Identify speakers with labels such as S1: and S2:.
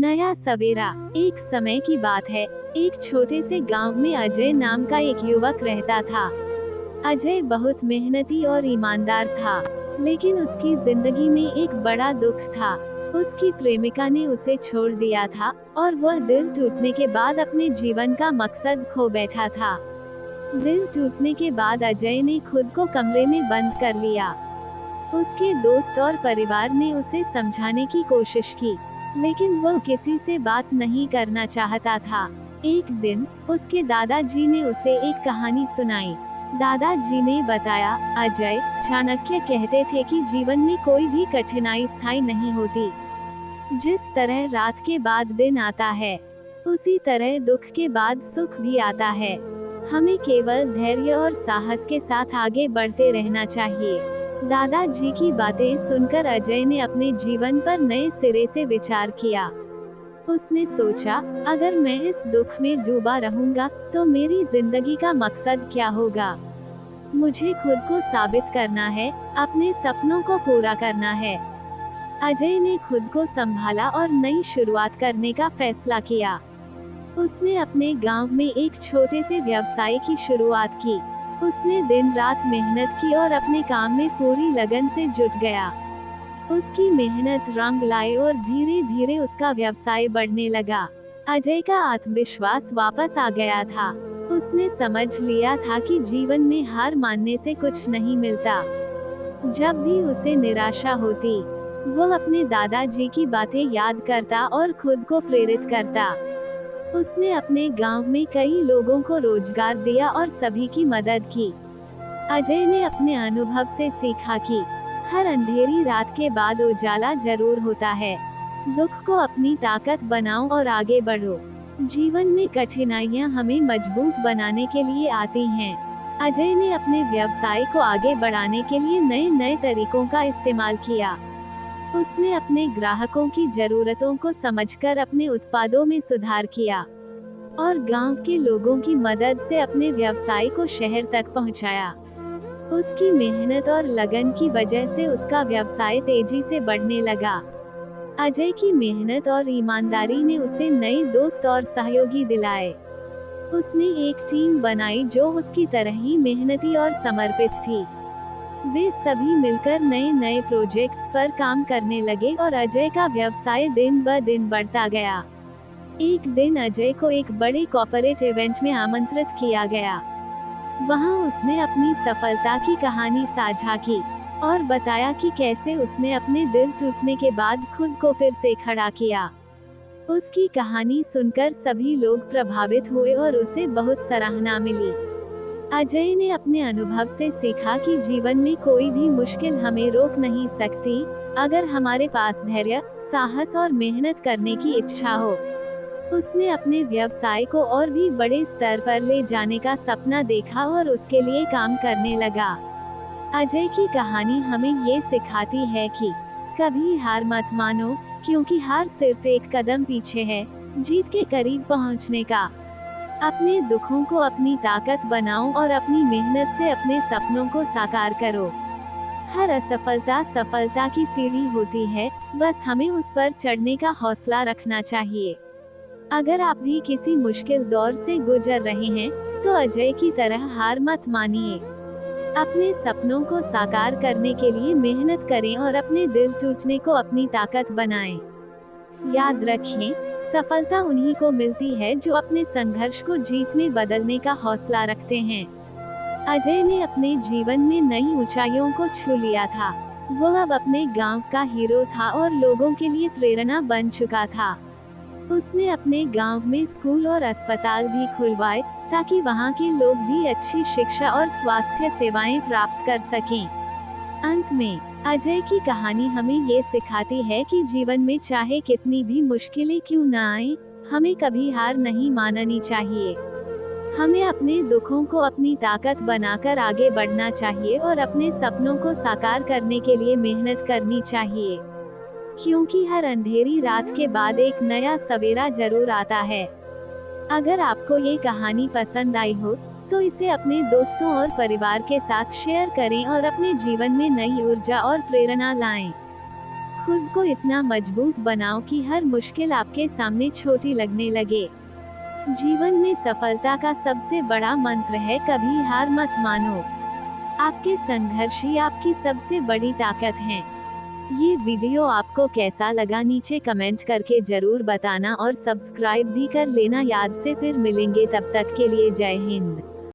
S1: नया सवेरा। एक समय की बात है। एक छोटे से गांव में अजय नाम का एक युवक रहता था। अजय बहुत मेहनती और ईमानदार था, लेकिन उसकी जिंदगी में एक बड़ा दुख था। उसकी प्रेमिका ने उसे छोड़ दिया था और वह दिल टूटने के बाद अपने जीवन का मकसद खो बैठा था। दिल टूटने के बाद अजय ने खुद को कमरे में बंद कर लिया। उसके दोस्त और परिवार ने उसे समझाने की कोशिश की, लेकिन वह किसी से बात नहीं करना चाहता था। एक दिन उसके दादाजी ने उसे एक कहानी सुनाई। दादाजी ने बताया, अजय, चाणक्य कहते थे कि जीवन में कोई भी कठिनाई स्थायी नहीं होती। जिस तरह रात के बाद दिन आता है, उसी तरह दुख के बाद सुख भी आता है। हमें केवल धैर्य और साहस के साथ आगे बढ़ते रहना चाहिए। दादाजी की बातें सुनकर अजय ने अपने जीवन पर नए सिरे से विचार किया। उसने सोचा, अगर मैं इस दुख में डूबा रहूंगा तो मेरी जिंदगी का मकसद क्या होगा। मुझे खुद को साबित करना है, अपने सपनों को पूरा करना है। अजय ने खुद को संभाला और नई शुरुआत करने का फैसला किया। उसने अपने गांव में एक छोटे से व्यवसाय की शुरुआत की। उसने दिन रात मेहनत की और अपने काम में पूरी लगन से जुट गया। उसकी मेहनत रंग लाई और धीरे धीरे उसका व्यवसाय बढ़ने लगा। अजय का आत्मविश्वास वापस आ गया था। उसने समझ लिया था कि जीवन में हार मानने से कुछ नहीं मिलता। जब भी उसे निराशा होती, वह अपने दादाजी की बातें याद करता और खुद को प्रेरित करता। उसने अपने गांव में कई लोगों को रोजगार दिया और सभी की मदद की। अजय ने अपने अनुभव से सीखा कि हर अंधेरी रात के बाद उजाला जरूर होता है। दुख को अपनी ताकत बनाओ और आगे बढ़ो। जीवन में कठिनाइयां हमें मजबूत बनाने के लिए आती हैं। अजय ने अपने व्यवसाय को आगे बढ़ाने के लिए नए नए तरीकों का इस्तेमाल किया। उसने अपने ग्राहकों की जरूरतों को समझकर अपने उत्पादों में सुधार किया और गांव के लोगों की मदद से अपने व्यवसाय को शहर तक पहुंचाया। उसकी मेहनत और लगन की वजह से उसका व्यवसाय तेजी से बढ़ने लगा। अजय की मेहनत और ईमानदारी ने उसे नए दोस्त और सहयोगी दिलाए। उसने एक टीम बनाई जो उसकी तरह ही मेहनती और समर्पित थी। वे सभी मिलकर नए नए प्रोजेक्ट्स पर काम करने लगे और अजय का व्यवसाय दिन ब दिन बढ़ता गया। एक दिन अजय को एक बड़े कॉर्पोरेट इवेंट में आमंत्रित किया गया। वहां उसने अपनी सफलता की कहानी साझा की और बताया कि कैसे उसने अपने दिल टूटने के बाद खुद को फिर से खड़ा किया। उसकी कहानी सुनकर सभी लोग प्रभावित हुए और उसे बहुत सराहना मिली। अजय ने अपने अनुभव से सीखा कि जीवन में कोई भी मुश्किल हमें रोक नहीं सकती, अगर हमारे पास धैर्य, साहस और मेहनत करने की इच्छा हो। उसने अपने व्यवसाय को और भी बड़े स्तर पर ले जाने का सपना देखा और उसके लिए काम करने लगा। अजय की कहानी हमें ये सिखाती है कि कभी हार मत मानो, क्योंकि हार सिर्फ एक कदम पीछे है जीत के करीब पहुंचने का। अपने दुखों को अपनी ताकत बनाओ और अपनी मेहनत से अपने सपनों को साकार करो। हर असफलता सफलता की सीढ़ी होती है, बस हमें उस पर चढ़ने का हौसला रखना चाहिए। अगर आप भी किसी मुश्किल दौर से गुजर रहे हैं, तो अजय की तरह हार मत मानिए। अपने सपनों को साकार करने के लिए मेहनत करें और अपने दिल टूटने को अपनी ताकत बनाएं। याद रखें, सफलता उन्हीं को मिलती है जो अपने संघर्ष को जीत में बदलने का हौसला रखते हैं। अजय ने अपने जीवन में नई ऊंचाइयों को छू लिया था। वह अब अपने गांव का हीरो था और लोगों के लिए प्रेरणा बन चुका था। उसने अपने गांव में स्कूल और अस्पताल भी खुलवाए, ताकि वहां के लोग भी अच्छी शिक्षा और स्वास्थ्य सेवाएं प्राप्त कर सकें। अंत में अजय की कहानी हमें ये सिखाती है कि जीवन में चाहे कितनी भी मुश्किलें क्यों न आए, हमें कभी हार नहीं माननी चाहिए। हमें अपने दुखों को अपनी ताकत बनाकर आगे बढ़ना चाहिए और अपने सपनों को साकार करने के लिए मेहनत करनी चाहिए, क्योंकि हर अंधेरी रात के बाद एक नया सवेरा जरूर आता है। अगर आपको ये कहानी पसंद आई हो, तो इसे अपने दोस्तों और परिवार के साथ शेयर करें और अपने जीवन में नई ऊर्जा और प्रेरणा लाएं। खुद को इतना मजबूत बनाओ कि हर मुश्किल आपके सामने छोटी लगने लगे। जीवन में सफलता का सबसे बड़ा मंत्र है कभी हार मत मानो। आपके संघर्ष ही आपकी सबसे बड़ी ताकत हैं। ये वीडियो आपको कैसा लगा नीचे कमेंट करके जरूर बताना और सब्सक्राइब भी कर लेना याद से। फिर मिलेंगे, तब तक के लिए जय हिंद।